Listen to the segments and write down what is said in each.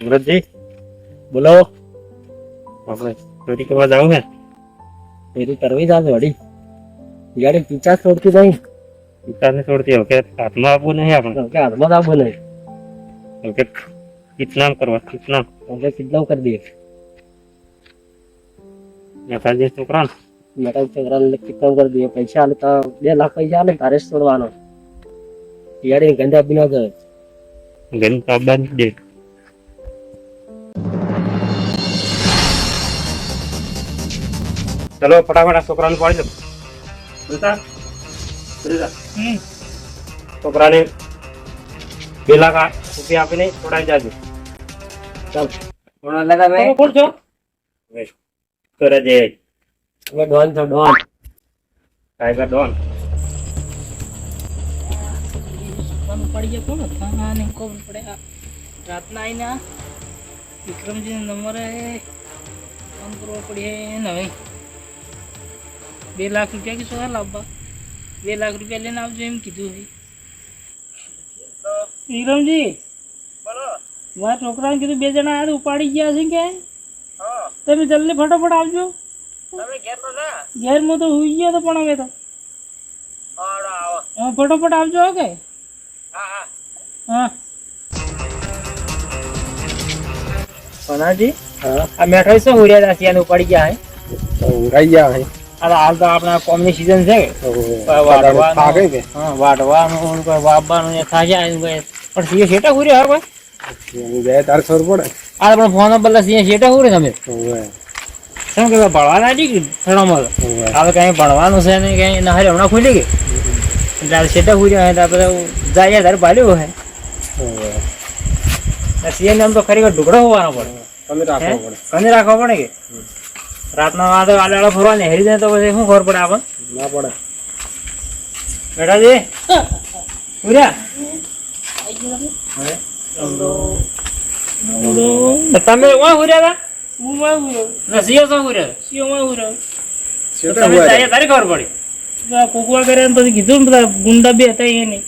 સુરતજી બોલો. આપણે ચોરી કરવા જાવ ને? ચોરી કરવી જ આવે વળી. ગાડી પીછા છોડતી નહીં. પીછાને છોડતી હવે હાથમાં આપવું નહીં આપણે. હાથમાં આપવું નહીં. હવે કિતનામ કરવા કિતનામ. હવે કિતનામ કરી દઈએ. મેઠાજી છોકરા છોકરાને કિતનામ કરી દઈએ. પૈસા આલે તો 2 લાખ પૈસા આલે તારે છોડવાનો. ગાડી ગંદા બી ન કરે. ગંદા બંધ દે. ચલો ફટાફટ છોકરાને પાડી દો. છોકરાને 2 લાખ રૂપિયા આપીને છોડાઈ જાજો. ચાલ કોણ છો? કરે છે ડોન છો ડોન. Tiger Don. પડી ગયા કોણ હતા ને ખબર પડે. રાતના આવીને વિક્રમજી નંબરે ફોન કરવો પડે ને. હવે 2 લાખ રૂપિયા કે શું લાવવા? 2 લાખ રૂપિયા લઈને આવજો એમ કીધું છે વિક્રમજી. મારા છોકરાને કીધું 2 જણા યાર ઉપાડી ગયા છે કે તમે જલ્દી ફટાફટ આવજો. ઘેરમાં તો હુઈ ગયો તો પણ હવે તો ફટાફટ આવજો. ઓકે હા સોનાજી આ મેઠાઈ શું ઉડ્યા હતા? એને ઉપાડી ગયા હે? ઉડાઈ ગયા હે. હાલ તો આપણા કોમની સીઝન છે વાઢવાનું વાપવાનું થાય પણ સિંહ શેટા ઉડ્યા હવે કોઈ તારે ખબર પડે. આ પણ ફોન બદલા સિંહ શેટા ઉડે તમે શું કે ભણવા લાગી થોડામાં હવે કઈ ભણવાનું છે ને કઈ ના હમણાં ખુલી ગઈ એટલે શેટા ઉડ્યા હોય આપણે જાય તારે ભાલ્યું હે. સિંહ ને આમ તો ખરેખર ઢુકડો હોવાનો પડે. કને રાખવો પડે કે રાતના આડા ફરવા ને હેરી જાય તો પછી શું ખબર પડે આપણને? ના પડે. બેટાજી પૂર્યા તમે હુર્યા હતા? સિંહ શું હુર્યા તારી ખબર પડી? કોકવા કર્યા પછી કીધું ને બધા ગુંડા બે હતા એને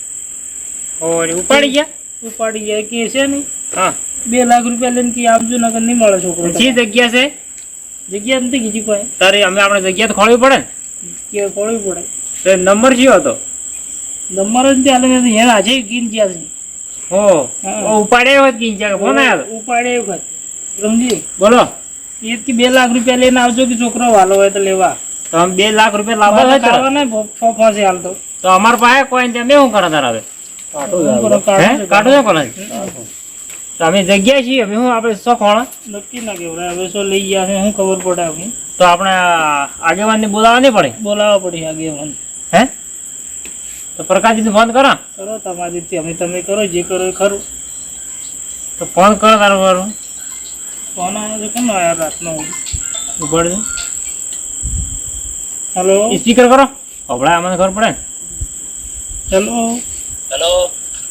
ઉપાડી ગયા. ઉપાડી ગયા કે છે ને. હા 2 લાખ રૂપિયા લઈને કે આપજો નકર નહીં મળે છોકરો. કઈ જગ્યા છે? જગ્યા નથી કીધી કોઈ. તારે અમે આપણે જગ્યા તો ખોળવી પડે ને. કે ખોળવી પડે. તો નંબર કયો હતો? નંબર જ ચાલે નથી એને આજે ગીન ગયા છે. હો ઉપાડ્યા હોત ગીન ગયા ફોન આવ્યો? ઉપાડ્યા વખત સમજી બોલો. એ કે 2 લાખ રૂપિયા લઈને આવજો કે છોકરો વાલો હોય તો લેવા. તો આમ 2 લાખ રૂપિયા લાવવા હોય ફાંસી હાલતો તો અમાર પાસે કોઈ ને મેં શું કરા તારા? હવે કાઢો છો કોને? અમે જગ્યા છીએ અમે શું આપણે શો ખોણા નક્કી ના કેવડાય. હવે શું લઈ ગયા છે શું ખબર પડે આપણે? તો આપણે આગેવાન ને બોલાવવા નહીં પડે? બોલાવવા પડે આગેવાન. હે તો પ્રકાશજી ફોન કરો. કરો તમારી અમે તમે કરો જે કરો એ ખરું. તો ફોન કરો તારો મારું. ફોન આવ્યો છે કોનો આવ્યો રાતનો? ઉપાડજો. હેલો સ્પીકર કરો હમણાં અમને ખબર પડે. હેલો હેલો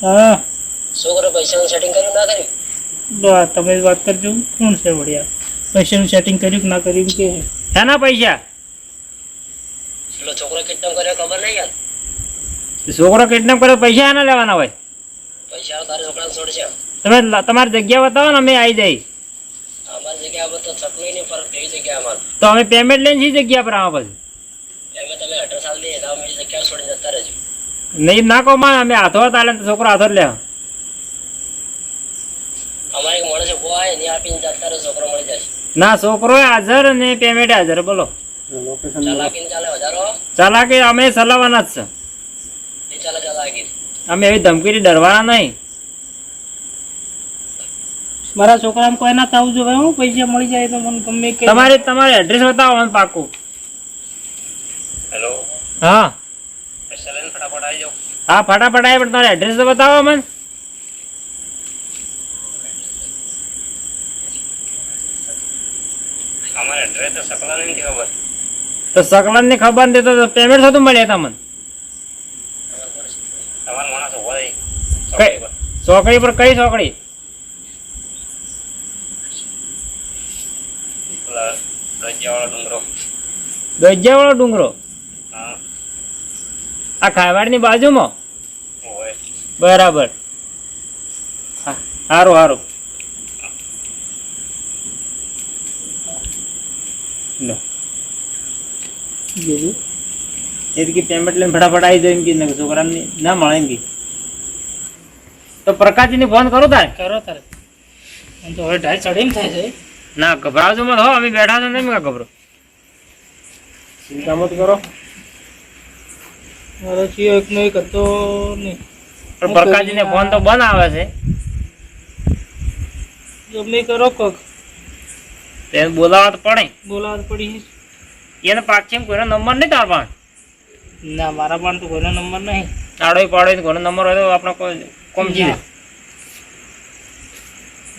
હા શું કરો? પૈસાનું સેટિંગ કર્યું ના કર્યું? તમે વાત કરજો કોણ છે વડિયા? પૈસાનું સેટિંગ કર્યું કે ના કર્યું કે શાના પૈસા? પેલો છોકરો કિડનેપ કર્યો ખબર નહીં યાર? છોકરો કિડનેપ કરે પૈસા એના લેવાના હોય? પૈસા તારે છોકરાને છોડશે. તમે તમારી જગ્યા બતાવો ને અમે આવી જઈ. અમારી જગ્યા પર તો ચકલી નહીં ફરક એવી જગ્યા અમારે. તો અમે પેમેન્ટ લઈને જઈ જગ્યા પર આવો પછી. એમાં તમે એડ્રેસ આલ દઈએ તો અમે જગ્યા છોડી જતા રહેજો. નહીં ના કહો માં અમે હાથો તાલે તો છોકરો હાથો લે. અમારે એક માણસ ઉભો આવે ને આપીને જતા રહે છોકરો મળી જાય. ના છોકરો હાજર અને પેમેન્ટ હાજર. બોલો ચાલાકીને ચાલે વધારો? ચાલાકી અમે ચલાવવાના જ છે. નહીં ચાલે ચાલાકી. અમે એવી ધમકીથી ડરવાના નહીં. મારા છોકરાને કોઈ ના થવું જોઈએ. હું પૈસા મળી જાય તો મને ગમે કે તમારે એડ્રેસ બતાવો મને પાકું. હેલો હા પૈસા લઈને ફટાફટ આવી જાઓ. હા ફટાફટ આવે પણ તમારે એડ્રેસ તો બતાવો મને. અમારે એડ્રેસ તો સકલા નથી ખબર. તો સકલન ની ખબર નથી તો પેમેન્ટ થતું મળે તમને? તમારો માણસ ઉભો રહી ચોકડી પર કઈ ચોકડી? દજ્જાવાળો ડુંગરો. હા આ ખાવાડ ની બાજુમાં? ઓય બરાબર. સારું સારું લો એ કે પેમેન્ટ લઈને ફટાફટ આવી જાય એમ કે છોકરાને ના મળે એમ કે તો પ્રકાશજીને ફોન કરો તારે કરો તારે એમ તો હવે ઢાઈ ચડીને થાય છે ના ગભરાવજો મત હો અમે બેઠા છો નહીં મેં ગભરો ચિંતા મત કરો મારો ચિયો એક નો એક હતો નહીં પણ પ્રકાશજીને ફોન તો બંધ આવે છે ગમે કરો કોક તેને બોલાવવા તો પડે બોલાવત પડી એને પાછળ કોઈનો નંબર નહીં તાર પાસે ના મારા પણ તો કોઈનો નંબર નહીં આડો પાડો કોઈનો નંબર હોય તો આપણે કોઈ કોમજી દે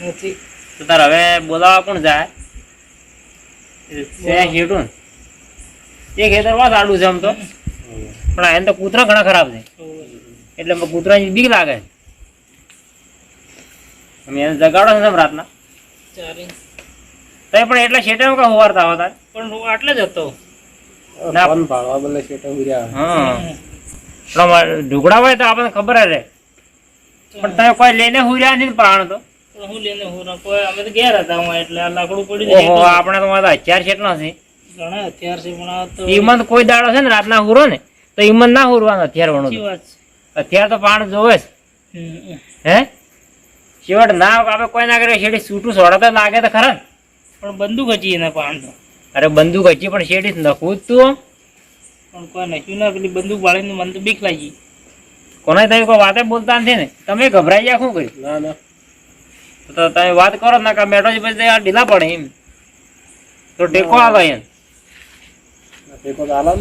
નથી તો તાર હવે બોલાવવા કોણ જાય હેઠું એ ખેતર વાત આડું છે આમ તો પણ એને તો કૂતરા ઘણા ખરાબ છે એટલે કૂતરાની બીક લાગે અમે એને જગાડો છે રાતના ચારી તો પણ એટલે શેઠે કા હોવારતા હોતા પણ હું આટલે જ હતો ના પણ ભાળવા બદલે શેઠે ઉર્યા હા પણ ઢુકડા હોય તો આપણને ખબર જ રહે પણ તમે કોઈ લઈને હુર્યા નથી પાણ તો હું લઈને હું કોઈ અમે તો ઘેર હતા હું એટલે આ લાકડું પડી ઓહો આપણે તો મારા હથિયાર શેઠ નો છે ઘણા હથિયાર છે પણ આ તો ઈમન કોઈ દાડો છે ને રાતના હુરો ને તો ઈમન ના હુરવાનું હથિયાર વણો સાચી વાત હથિયાર તો પાણ જોવે છે છે હે શેવટ ના આપણે કોઈ ના કરે શેઠી છૂટું સોડા લાગે તો ખરા પણ બંદૂક હતી એના પાણ તો અરે બંદૂક હજી પણ શેઠી નખવું જ તું પણ કોઈ નખ્યું ના પેલી બંદૂક વાળીને મને તો બીક લાગી કોને તમે કોઈ વાતે બોલતા નથી ને તમે ગભરાઈ ગયા શું કર્યું ના ના તો તમે વાત કરો ના કે મેટો પછી આ ઢીલા પડે એમ તો ટેકો આવે એમ ટેકો તો આલમ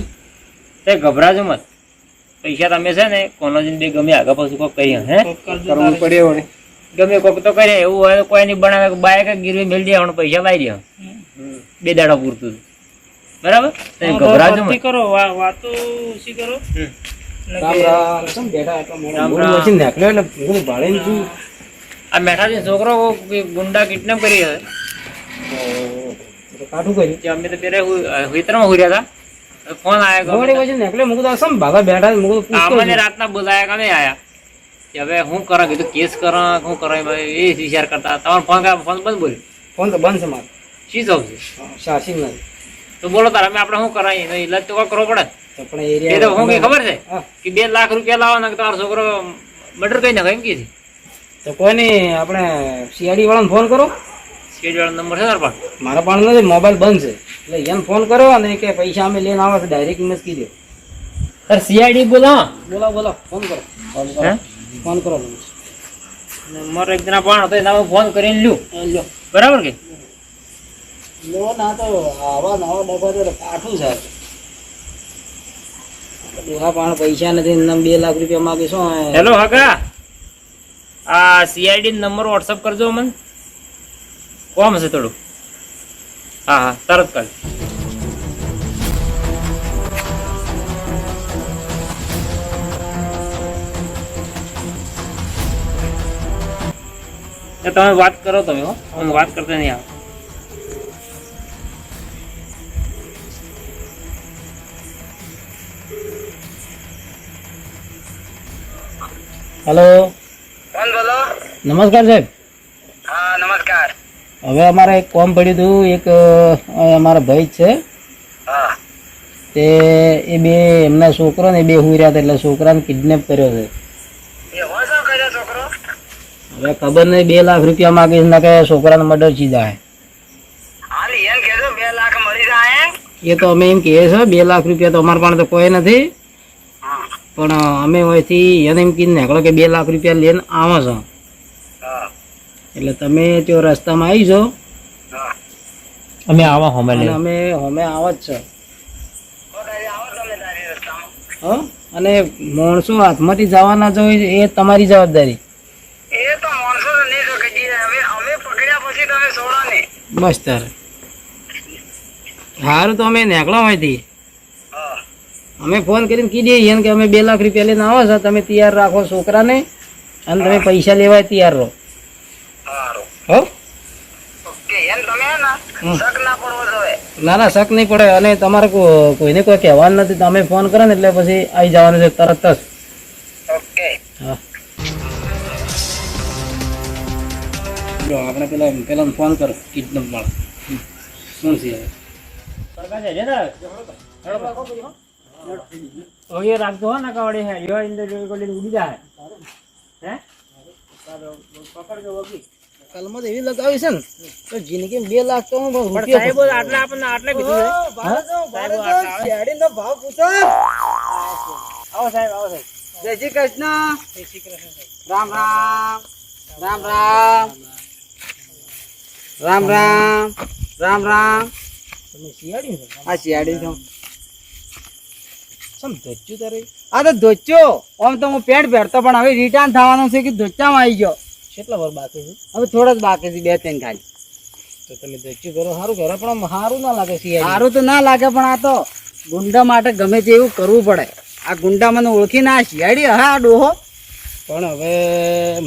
તે ગભરાજો મત પૈસા તમે છે ને કોનો બે ગમે આગળ પાછું કોક કરીએ હે કરવું પડે વળી ગમે કોક તો કરીએ એવું હોય તો કોઈ નહીં બનાવે બાઈક ગીરવી મેળ દે પણ પૈસા લાવી દે બે દાડા પૂરતું બરાબર તમે ગભરાજો મત કરો વાતો ઓછી કરો આ મેઠા છોકરો ગુંડા કિડનેપ કરી કાઠું કર્યું અમે તો પેરે હિતરમાં હુર્યા હતા ફોન આવ્યો રાતના બોલાયા કે નહીં આયા હવે હું કરા કીધું કેસ કરા શું કરા એ વિચાર કરતા તમારો ફોન બંધ બોલ્યો ફોન તો બંધ છે મારો શી જોબ છે શાસી નથી તો બોલો તાર અમે આપણે શું કરાય ઇલાજ તો કરવો પડે એ તો હું કઈ ખબર છે કે 2 લાખ રૂપિયા લાવવાના તમારો છોકરો મર્ડર કઈ નાખે એમ કે છે તો કોઈ નહીં આપણે સીઆઈડી વાળાને ફોન કરો સીઆઈડી વાળા નંબર છે તારા પાસે મારા પાસે નથી મોબાઈલ બંધ છે એટલે એને ફોન કરો અને કે પૈસા અમે લઈને આવે છે ડાયરેક્ટ ઇમેજ કીધો સર સીઆઈડી બોલો ફોન કરો ફોન કરો નંબર એક જણા પણ હતો એના ફોન કરીને લ્યો બરાબર કે લો ના તો આવા નવા ડબ્બા તો કાઠું છે દોહા પણ પૈસા નથી 2 લાખ રૂપિયા માંગે શું હેલો હગા આ સીઆઈડી નંબર વોટ્સઅપ કરજો મને કોમ હશે થોડું હા હા તરત કર તમે વાત કરો તમે હો હું વાત કરતા નહીં આવ હેલો કોણ બોલો? નમસ્કાર સાહેબ. હા નમસ્કાર. હવે અમારે એક કોમ પડ્યું હતું એક અમારા ભાઈ છે હા તે એ બે એમના છોકરો ને બે હુર્યા હતા એટલે છોકરાને કિડનેપ કર્યો છે. એવો શું કર્યો છોકરો? હવે ખબર નહીં 2 લાખ રૂપિયા માંગે છે કે છોકરાને મર્ડર સીધા હે હાલ એમ કહેજો 2 લાખ મળી જાય એ તો અમે એમ કહીએ છે 2 લાખ રૂપિયા તો અમારા પાસે તો કોઈ નથી પણ અમે અહીંથી એને એમ કીધું નીકળો કે 2 લાખ રૂપિયા લઈને આવો છો એટલે તમે ત્યાં રસ્તામાં આવી જાઓ અમે આવા હોમે લઈને અમે હોમે આવા જ છો હા અને માણસો હાથમાંથી જવાના જો એ તમારી જવાબદારી એ તો માણસો નહીં તો કદી અમે પકડ્યા પછી તમે છોડો ને બસ તારે સારું તો અમે નીકળો અહીંથી અમે ફોન કરીને કીધી એને કે અમે 2 લાખ રૂપિયા લઈને આવો છો તમે તૈયાર રાખો છોકરાને અને તમે પૈસા લેવાય તૈયાર રહો હો ઓકે એમ તમે શક ના પડવો જોઈએ. ના ના શક નહીં પડે અને તમારે કોઈને કોઈ કહેવાનું નથી તમે ફોન કરો ને એટલે પછી આવી જવાનું છે તરત જ. ઓકે હા આપણે પેલા ફોન કરો કિડનેપ વાળા શું છે પડકા છે ને ઓય રાખતો હો ના કાવડે હે યો ઇન્દર જો કોલી ઉડી જાય હે પકડજો વગી કલમત એવી લગાવી છે ને તો જિંદગી 2 લાખ તો હું પણ રૂપિયા સાહેબ આટલા આપણને આટલા કીધું છે શેરડીનો ભાવ પૂછો આવો સાહેબ જય શ્રી કૃષ્ણ જય શ્રી કૃષ્ણ સાહેબ રામ રામ રામ રામ રામ રામ રામ રામ તમે શિયાળી છો આ શિયાળી છો સમ ધોચ્યું તારે આ તો ધોચ્યો આમ તો હું પેન્ટ પહેરતો પણ હવે રિટર્ન થવાનું છે કે ધોચામાં આવી ગયો કેટલા વાર બાકી છે હવે થોડા જ બાકી છે 2-3 ખાલી તો તમે ધોચ્યું કરો સારું કરો પણ આમ સારું ના લાગે શિયાળી સારું તો ના લાગે પણ આ તો ગુંડા માટે ગમે તે એવું કરવું પડે આ ગુંડા મને ઓળખી ના શિયાળી હા આ ડોહો પણ હવે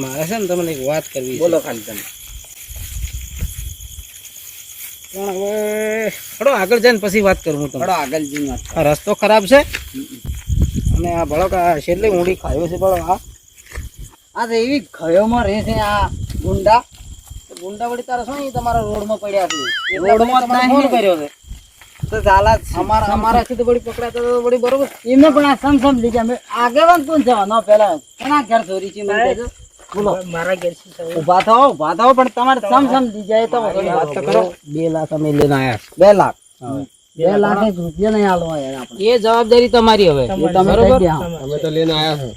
મારે છે ને તમને એક વાત કરવી બોલો ખાલી તમે પણ હવે થોડો આગળ જઈને પછી વાત કરું હું તમને થોડો આગળ જઈને વાત આ રસ્તો ખરાબ છે અને આ ભળો છેલ્લે ઊંડી ખાયો છે ભળો આ તો એવી ખયોમાં રહે છે આ ગુંડા ગુંડા વળી તારા શું તમારા રોડમાં પડ્યા છે રોડમાં ફોન કર્યો છે તો ચાલા અમારાથી તો બડી પકડાતા તો બડી બરોબર એમને પણ આ સમસમ લીધા મેં આગેવાન કોણ છે ન પેલા ઘણા ઘર ચોરી છે મને કહેજો બોલો મારા ઘેર છે ઉભા થાઓ પણ તમારે સમસમ લીધા તો વાત તો કરો 2 લાખ અમે લઈને આયા 2 લાખ 2 લાખ રૂપિયા નહીં આલવા યાર આપણે એ જવાબદારી તમારી હવે તમે બરોબર અમે તો લઈને આયા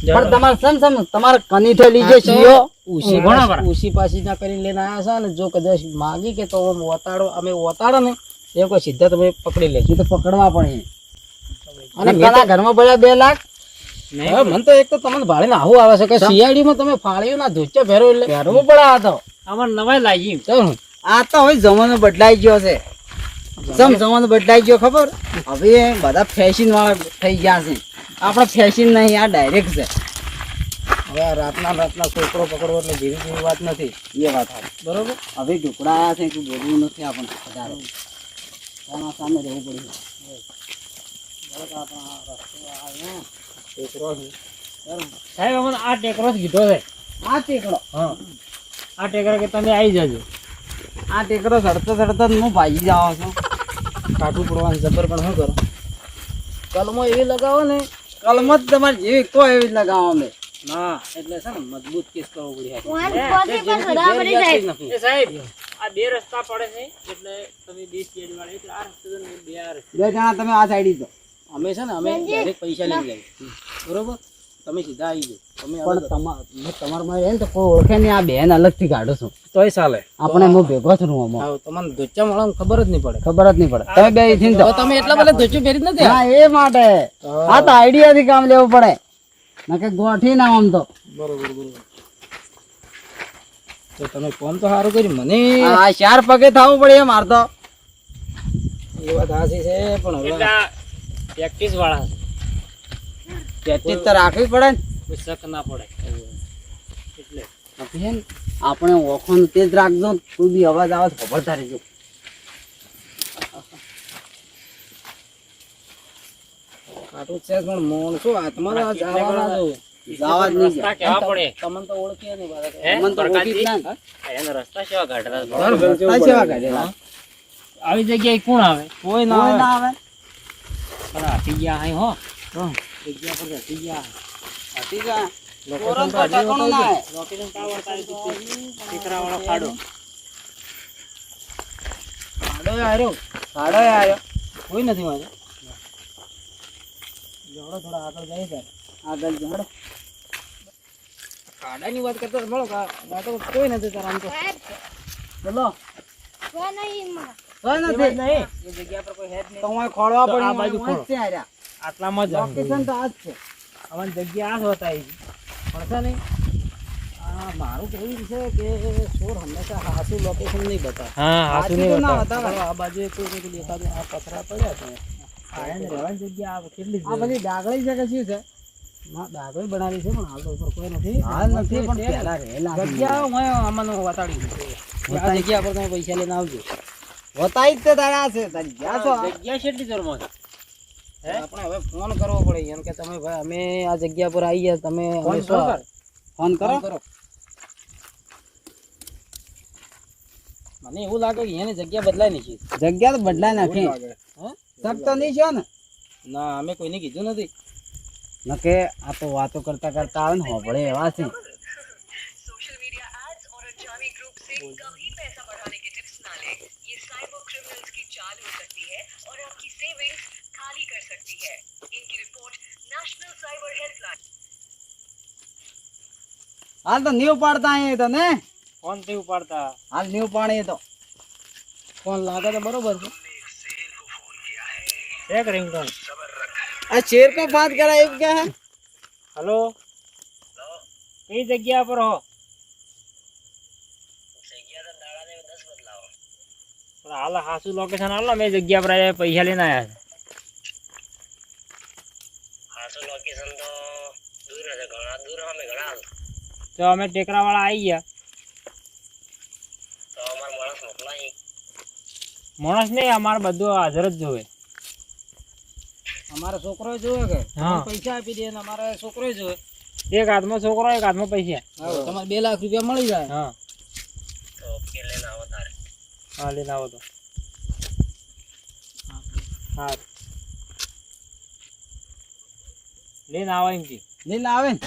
છે પણ તમારે સમસમ તમારે કનીઠે લીધે છીઓ ઉસી પાછી ના કરીને લઈને આયા છે ને જો કદાચ માગી કે તો અમે વતાડો ને એ કોઈ સીધા તમે પકડી લેજો એ તો પકડવા પડે અને પેલા ઘરમાં પડ્યા 2 લાખ હવે મને તો એક તો તમને ભાળીને આવું આવે છે કે શિયાળીમાં તમે ફાળ્યું ના ધોચો ફેરો એટલે પહેરવું પડે આ તો અમાર નવાઈ લાગી આ તો હવે જમાનો બદલાઈ ગયો છે જમાનો બદલાઈ ગયો ખબર હવે બધા ફેશન વાળા થઈ ગયા છે આપણે ફેશન નહીં આ ડાયરેક્ટ છે હવે રાતના છોકરો પકડવો એટલે જેવી વાત નથી એ વાત બરોબર હવે ઢોકળા છે કે બોલવું નથી આપણને વધારે આના સામે રહેવું પડ્યું સાહેબ અમને આ ટેકરો જ કીધો છે આ ટેકરો હા આ ટેકરો કે તમે આવી જજો આ ટેકરો સડતો જ હું ભાગી જાવ છું કાઠું પડવાનું જબર પણ શું કરો કલમો એવી લગાવો ને કલમો જ તમારે જેવી કોઈ એવી જ લગાવો અમે ના એટલે છે ને મજબૂત કેસ કરવો પડે નથી સાહેબ આ 2 રસ્તા પડે છે એટલે તમે 2 સ્ટેજ વાળા એટલે આ રસ્તો ને 2 આ રસ્તો 2 જણા તમે આ સાઈડ જો અમે છે ને અમે ડાયરેક્ટ પૈસા લઈ જાય બરોબર તમે સીધા આવી જાઓ તમે પણ તમારમાં એમ તો કોઈ ઓળખે નહીં આ બેન અલગથી કાઢો છું તોય ચાલે આપણે હું ભેગો છું આમાં હા તમને ધોચા મળવાનું ખબર જ નહીં પડે ખબર જ નહીં પડે તમે બે થી હવે તમે એટલા બધા ધોચું પહેરી જ નથી હા એ માટે આ તો આઈડિયા થી કામ લેવું પડે નકે ગોઠી ના આમ તો બરોબર તો તમે ફોન તો સારું કર્યું મને આ 4 પગે થવું પડે એમ માર તો એ વાત સાચી છે પણ હવે પ્રેક્ટિસ વાળા પ્રેક્ટિસ તો રાખવી પડે ને કોઈ શક ના પડે એટલે આપણે ઓખો તેજ રાખજો કોઈ બી અવાજ આવે તો ખબરદાર રહેજો કાટું છે પણ મોણ શું આત્મા જવા જવા જ નહીં રસ્તા કેવા પડે તમને તો ઓળખીએ નહીં મને તો ઓળખી જ ના એના રસ્તા કેવા કાઢેલા રસ્તા કેવા કાઢેલા આવી જગ્યાએ કોણ આવે કોઈ ના કોઈ આવે ના આવે પણ હાથી ગયા હાઈ હો જગ્યા પર હાથી ગયા હતી કા કોરન તો ઠકાણું ના આવે લોકેશન ટાવર ટીકરા વાળો ખાડો આવ્યો સાડો આવ્યો કોઈ નથી મારે જોડો થોડા આગળ જાય છે આગળ જડો ખાડાની વાત કરતા મળો તો કોઈ નથી તારા આમ તો બોલો કોઈ નથી નહીં એ જગ્યા પર કોઈ હે જ નહીં તો હું ખોળવા તો પડે આ બાજુ ખોળો. છે આર્યા આટલામાં જ લોકેશન તો આ જ છે અમારી જગ્યા આ જ હોતા પડશે નહીં આ મારું કેવું છે કે ચોર હંમેશા હાસુ લોકેશન નહીં બતાવે હાચું હાસુ તો નહીં ના બતાવે બતાવે. આ બાજુ કોઈ દેખાતું આ પથરા પડ્યા છે આ એને રહેવાની જગ્યા આ કેટલી આ બધી ડાગળી છે કે શું છે ના ડાગળી બનાવી છે પણ હાલ તો ઉપર કોઈ નથી હાલ નથી પણ પહેલા રહેલા છે. જગ્યા હું અમને વતાડી દીધી આ જગ્યા પર તમે પૈસા લઈને આવજો હોતાઈ જ તે તારા છે તારી ગયા છો જગ્યા કેટલી જોરમાં છે આપણે હવે ફોન કરવો પડે એમ કે તમે ભાઈ અમે આ જગ્યા પર આવી ગયા તમે ફોન અમે કરો. શું- ફોન કરો કરો મને એવું લાગે કે એની જગ્યા બદલાય નહીં. જગ્યા તો બદલાઈ નાખી. શક તો નહીં છો ને? ના અમે કોઈને કીધું નથી. નકે આ તો વાતો કરતા કરતા આવે ને હોભળે એવા છે. सोशल मीडिया एड्स और अनजाने ग्रुप से कभी पैसा बढ़ाने की टिप्स ना लें। ये साइबर क्रिमिनल्स की चाल हो सकती है और आपकी सेविंग्स खाली कर सकती है। इनकी रिपोर्ट नेशनल साइबर हेल्पलाइन। હાલ તો ન્યુ પાડતા અહીં તો ને ફોન થી ઉપાડતા. હાલ ન્યુ પાણી તો ફોન લાગે તો બરોબર છે. એક રિંગટોન. આ શેર કો બાત કરા એમ क्या है? हेलो कई जगह पर हो? પણ હાલ હાસુ લોકેશન હાલો મેં જગ્યા પર આયા પૈસા લઈને આયા છે. हासो लोकेशन तो दूर है, घना दूर हमें घना તો અમે ટેકરા વાળા આવી ગયા. तो हमारा मानस मोकलाई માણસ નહીં અમારે બધું હાજર જ જોવે. અમારો છોકરો જોવે કે હા. પૈસા આપી દે ને અમારે છોકરો જોવે. એક હાથમાં છોકરો એક હાથમાં પૈસા. તમારે 2 લાખ રૂપિયા મળી જાય. હા तो ओके लेना होता है। હા લઈને આવો તો. હા લઈને આવો એમ કે. લઈને આવે ને